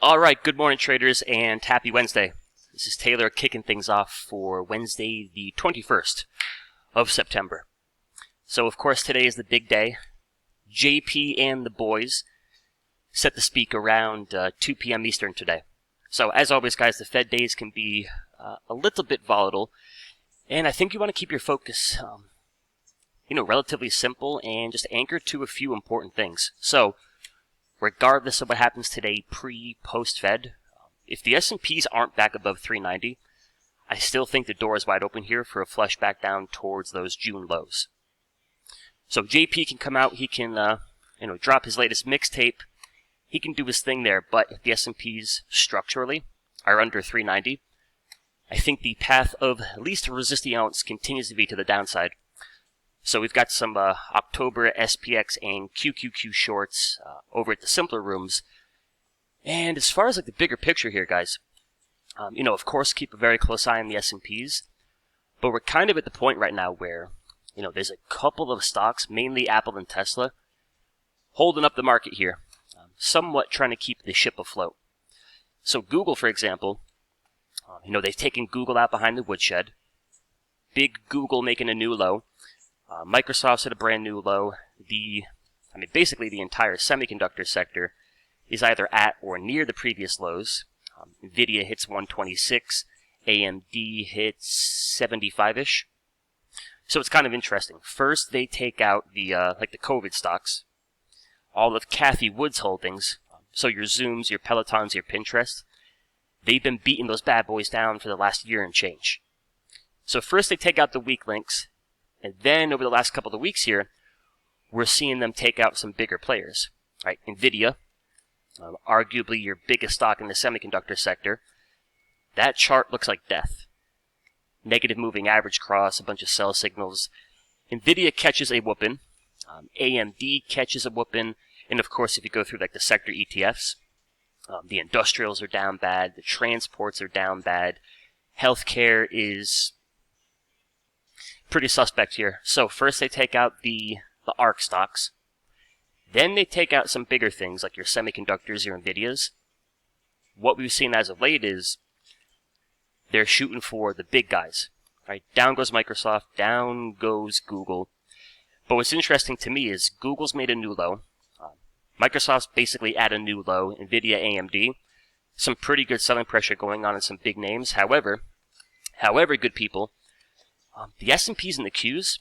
All right, good morning, traders, and happy Wednesday. This is Taylor kicking things off for Wednesday, the 21st of September. So, of course, today is the big day. JP and the boys set to speak around 2 p.m. Eastern today. So, as always, guys, the Fed days can be a little bit volatile, and I think you want to keep your focus, relatively simple and just anchored to a few important things. So, regardless of what happens today, post-Fed, if the S&Ps aren't back above 390, I still think the door is wide open here for a flush back down towards those June lows. So JP can come out, he can, drop his latest mixtape, he can do his thing there, but if the S&Ps structurally are under 390, I think the path of least resistance continues to be to the downside. So we've got some October SPX and QQQ shorts over at the simpler rooms. And as far as the bigger picture here, guys, of course, keep a very close eye on the S&Ps. But we're kind of at the point right now where, there's a couple of stocks, mainly Apple and Tesla, holding up the market here, somewhat trying to keep the ship afloat. So Google, for example, they've taken Google out behind the woodshed. Big Google making a new low. Microsoft's at a brand new low. Basically the entire semiconductor sector is either at or near the previous lows. Nvidia hits 126, AMD hits 75-ish. So it's kind of interesting. First, they take out the COVID stocks, all of Cathie Wood's holdings. So your Zooms, your Pelotons, your Pinterest, they've been beating those bad boys down for the last year and change. So first they take out the weak links. And then over the last couple of weeks here, we're seeing them take out some bigger players. Right? Nvidia, arguably your biggest stock in the semiconductor sector, that chart looks like death. Negative moving average cross, a bunch of sell signals. Nvidia catches a whooping. AMD catches a whooping. And of course, if you go through the sector ETFs, the industrials are down bad. The transports are down bad. Healthcare is pretty suspect here. So first they take out the ARC stocks. Then they take out some bigger things like your semiconductors, your Nvidias. What we've seen as of late is they're shooting for the big guys. Right? Down goes Microsoft, down goes Google. But what's interesting to me is Google's made a new low. Microsoft's basically at a new low. Nvidia, AMD. Some pretty good selling pressure going on in some big names. However, good people, the S&Ps and the Qs,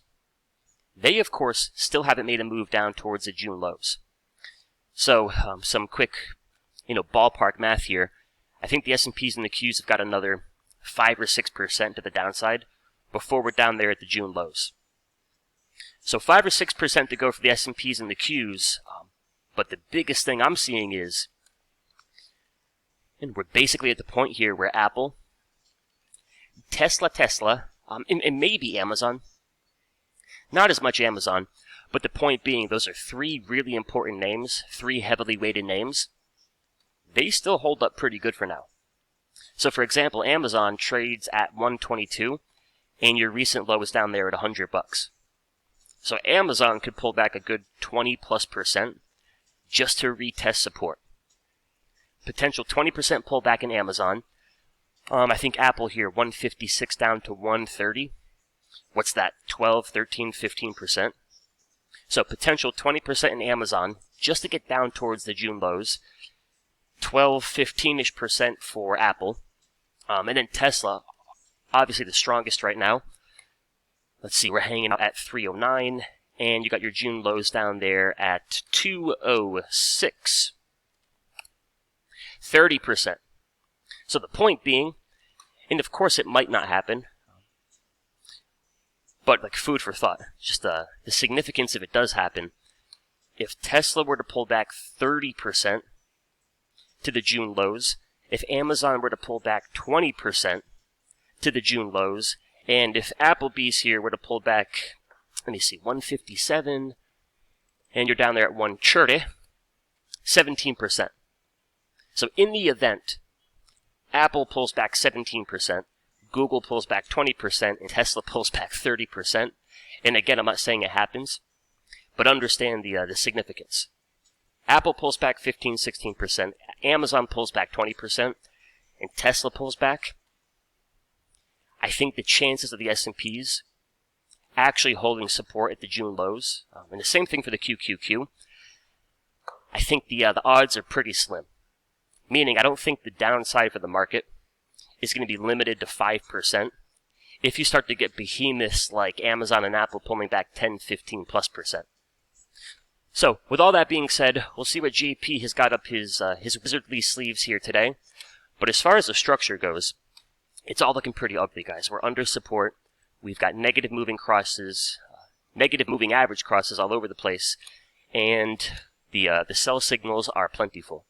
they, of course, still haven't made a move down towards the June lows. So, some quick, ballpark math here. I think the S&Ps and the Qs have got another 5 or 6% to the downside before we're down there at the June lows. So 5 or 6% to go for the S&Ps and the Qs, but the biggest thing I'm seeing is, and we're basically at the point here where Apple, Tesla, and maybe Amazon. Not as much Amazon, but the point being those are 3 really important names, 3 heavily weighted names. They still hold up pretty good for now. So for example, Amazon trades at 122, and your recent low is down there at $100. So Amazon could pull back a good 20+% just to retest support. Potential 20% pullback in Amazon. I think Apple here, 156 down to 130. What's that? 12, 13, 15%. So potential 20% in Amazon just to get down towards the June lows. 12, 15-ish% for Apple. And then Tesla, obviously the strongest right now. Let's see, we're hanging out at 309. And you got your June lows down there at 206. 30%. So the point being, and of course it might not happen, but food for thought, just the significance if it does happen. If Tesla were to pull back 30% to the June lows, if Amazon were to pull back 20% to the June lows, and if Applebee's here were to pull back, 157, and you're down there at 130, 17%. So in the event Apple pulls back 17%, Google pulls back 20%, and Tesla pulls back 30%. And again, I'm not saying it happens, but understand the significance. Apple pulls back 15, 16%, Amazon pulls back 20% and Tesla pulls back, I think the chances of the S&Ps actually holding support at the June lows, and the same thing for the QQQ, I think the odds are pretty slim. Meaning, I don't think the downside for the market is going to be limited to 5%. If you start to get behemoths like Amazon and Apple pulling back 10, 15 plus %. So, with all that being said, we'll see what JP has got up his wizardly sleeves here today. But as far as the structure goes, it's all looking pretty ugly, guys. We're under support. We've got negative moving crosses, negative moving average crosses all over the place, and the sell signals are plentiful.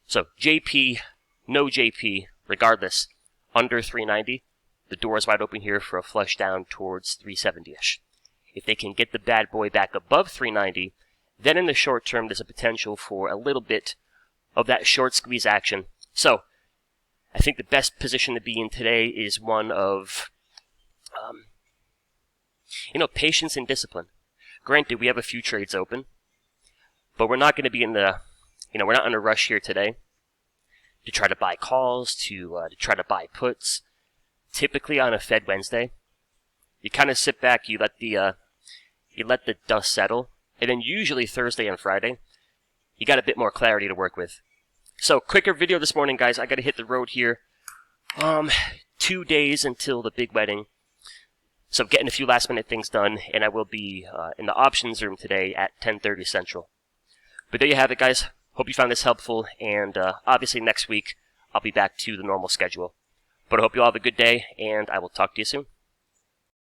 So JP, no JP, regardless, under 390. The door is wide open here for a flush down towards 370-ish. If they can get the bad boy back above 390, then in the short term there's a potential for a little bit of that short squeeze action. So I think the best position to be in today is one of, patience and discipline. Granted, we have a few trades open, but we're not going to be in the, we're not in a rush here today to try to buy calls, to try to buy puts. Typically on a Fed Wednesday, you kind of sit back, you let the dust settle, and then usually Thursday and Friday, you got a bit more clarity to work with. So, quicker video this morning, guys. I got to hit the road here. 2 days until the big wedding. So, getting a few last-minute things done, and I will be in the options room today at 10:30 Central. But there you have it, guys. Hope you found this helpful, and obviously next week, I'll be back to the normal schedule. But I hope you all have a good day, and I will talk to you soon.